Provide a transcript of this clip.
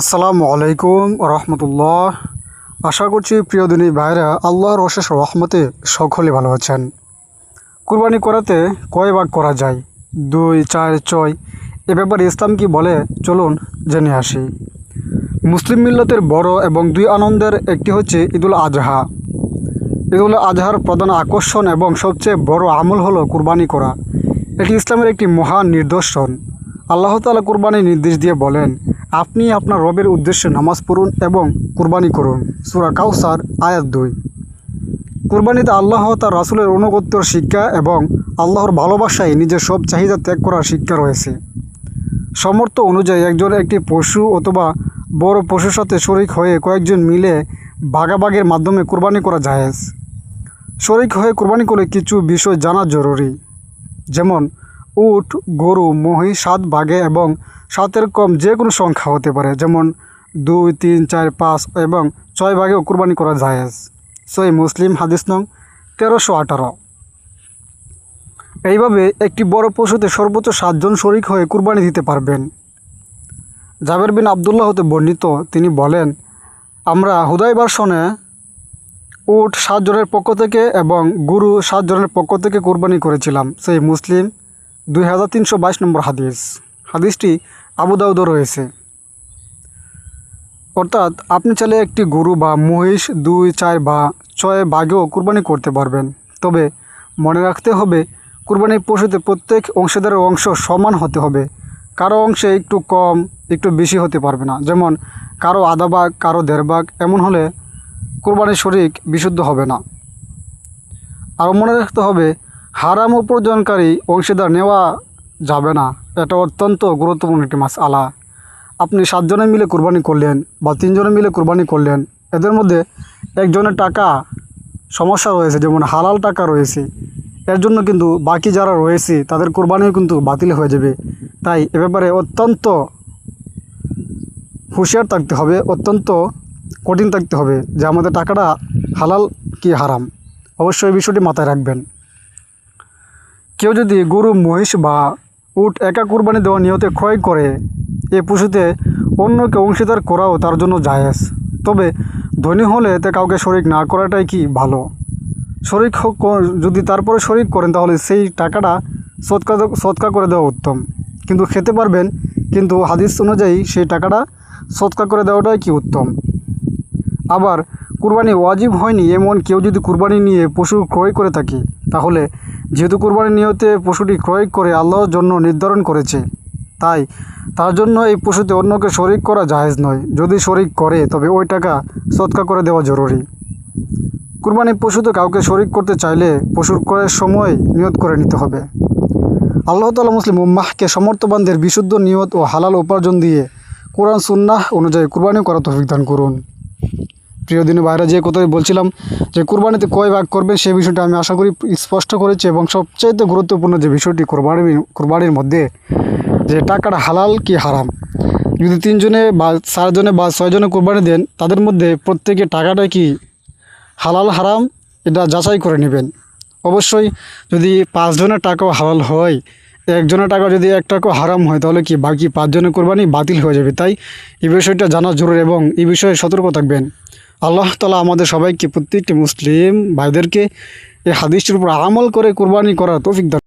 আসসালামু আলাইকুম রহমতুল্লাহ। আশা করছি প্রিয় দিনী ভাইরা আল্লাহর অশেষ রহমতে সকলে ভালো আছেন। কুরবানি করাতে কয় ভাগ করা যায়, 2, 4, 6, এ ব্যাপারে ইসলাম কি বলে চলুন জেনে আসি। মুসলিম মিল্লাতের বড় এবং 2 আনন্দের একটি হচ্ছে ঈদুল আজহা। ঈদুল আজহার প্রধান আকর্ষণ এবং সবচেয়ে বড় আমল হলো কুরবানি করা। এটি ইসলামের একটি মহান নিদর্শন। আল্লাহ তাআলা কুরবানির নির্দেশ দিয়ে বলেন, আপনি আপনার রবের উদ্দেশ্যে নামাজ পড়ুন এবং কুরবানি করুন। সূরা কাউসার আয়াত 2। কুরবানিতে আল্লাহ তার রাসূলের আনুগত্যের শিক্ষা এবং আল্লাহর ভালোবাসায় নিজের সব চাহিদা ত্যাগ করার শিক্ষা রয়েছে। সামর্থ্য অনুযায়ী একজন একটি পশু অথবা বড় পশুর সাথে শরিক হয়ে কয়েকজন মিলে ভাগাভাগির মাধ্যমে কুরবানি করা জায়েজ। শরিক হয়ে কুরবানি করলে কিছু বিষয় জানা জরুরি, যেমন উট, গরু, মহিষ 7 ভাগে এবং 7-এর কম যে কোনো সংখ্যা হতে পারে, যেমন 2, 3, 4, 5 এবং 6 ভাগেও কুরবানি করা জায়েজ। সহিহ মুসলিম হাদিস নং 1318। এইভাবে একটি বড় পশুতে সর্বোচ্চ 7 জন শরিক হয়ে কুরবানি দিতে পারবেন। জাবের বিন আবদুল্লাহ হতে বর্ণিত, তিনি বলেন, আমরা হুদায়বিয়ার সনে উট 7 জনের পক্ষ থেকে এবং গরু 7 জনের পক্ষ থেকে কুরবানি করেছিলাম। সহিহ মুসলিম 2322 নম্বর হাদিস। হাদিসটি আবু দাউদে রয়েছে। অর্থাৎ আপনি চাইলে একটি গরু বা মহিষ 2, 4 বা 6 ভাগেও কুরবানি করতে পারবেন। তবে মনে রাখতে হবে, কুরবানির পশুতে প্রত্যেক অংশীদারের অংশ সমান হতে হবে। কারো অংশে একটু কম একটু বেশি হতে পারবে না, যেমন কারো আধা ভাগ, কারো 1.5 ভাগ। এমন হলে কুরবানির শরিক বিশুদ্ধ হবে না। আরও মনে রাখতে হবে, হারাম উপার্জনকারী অংশীদার নেওয়া যাবে না। এটা অত্যন্ত গুরুত্বপূর্ণ একটি মাসআলা। আপনি 7 জনে মিলে কুরবানি করলেন বা 3 জনে মিলে কুরবানি করলেন, এদের মধ্যে একজনের টাকা সমস্যা রয়েছে, যেমন হালাল টাকা রয়েছে, এর জন্য কিন্তু বাকি যারা রয়েছে তাদের কুরবানিও কিন্তু বাতিল হয়ে যাবে। তাই এ ব্যাপারে অত্যন্ত হুঁশিয়ার থাকতে হবে, অত্যন্ত কঠিন থাকতে হবে যে আমাদের টাকাটা হালাল কি হারাম। অবশ্যই এই বিষয়টি মাথায় রাখবেন। কেউ যদি গরু, মহিষ বা উট একা কুরবানি দেওয়া নিয়তে ক্রয় করে, এ পশুতে অন্যকে অংশীদার করাও তার জন্য জায়েজ। তবে ধনী হলে এতে কাউকে শরিক না করাটাই কি ভালো। শরিক যদি তারপরে শরিক করেন, তাহলে সেই টাকাটা সদকা করে দেওয়া উত্তম। কিন্তু খেতে পারবেন, কিন্তু হাদিস অনুযায়ী সেই টাকাটা সদকা করে দেওয়াটাই কি উত্তম। আবার কুরবানি ওয়াজিব হয়নি এমন কেউ যদি কুরবানি নিয়ে পশু ক্রয় করে থাকে, তাহলে যেহেতু কুরবানির নিয়তে পশুটি ক্রয় করে আল্লাহর জন্য নির্ধারণ করেছে, তাই তার জন্য এই পশুতে অন্যকে শরিক করা জায়েজ নয়। যদি শরিক করে, তবে ওই টাকা সদকা করে দেওয়া জরুরি। কুরবানির পশুতে কাউকে শরিক করতে চাইলে পশুর ক্রয়ের সময় নিয়ত করে নিতে হবে। আল্লাহ তাআলা মুসলিম উম্মাহকে সমর্থবানদের বিশুদ্ধ নিয়ত ও হালাল উপার্জন দিয়ে কোরআন সুন্নাহ অনুযায়ী কুরবানি করা তৌফিক দান করুন। প্রিয় দিনী ভাইরা, যে কথাই বলছিলাম যে কুরবানিতে কয় ভাগ করবেন, সেই বিষয়টা আমি আশা করি স্পষ্ট করেছি। এবং সবচাইতে গুরুত্বপূর্ণ যে বিষয়টি কুরবানির মধ্যে, যে টাকাটা হালাল কি হারাম। যদি 3 জনে বা 4 জনে বা 6 জনে কুরবানি দেন, তাদের মধ্যে প্রত্যেকে টাকাটা কি হালাল হারাম এটা যাচাই করে নেবেন। অবশ্যই যদি 5 জনের টাকাও হালাল হয়, একজনের টাকা যদি 1 টাকাও হারাম হয়, তাহলে কি বাকি 5 জনের কুরবানি বাতিল হয়ে যাবে। তাই এই বিষয়টা জানা জরুরি এবং এই বিষয়ে সতর্ক থাকবেন। আল্লাহ তাআলা আমাদের সবাইকে, প্রত্যেকটি মুসলিম ভাইদেরকে এই হাদিসটির উপর আমল করে কুরবানি করার তৌফিক দান।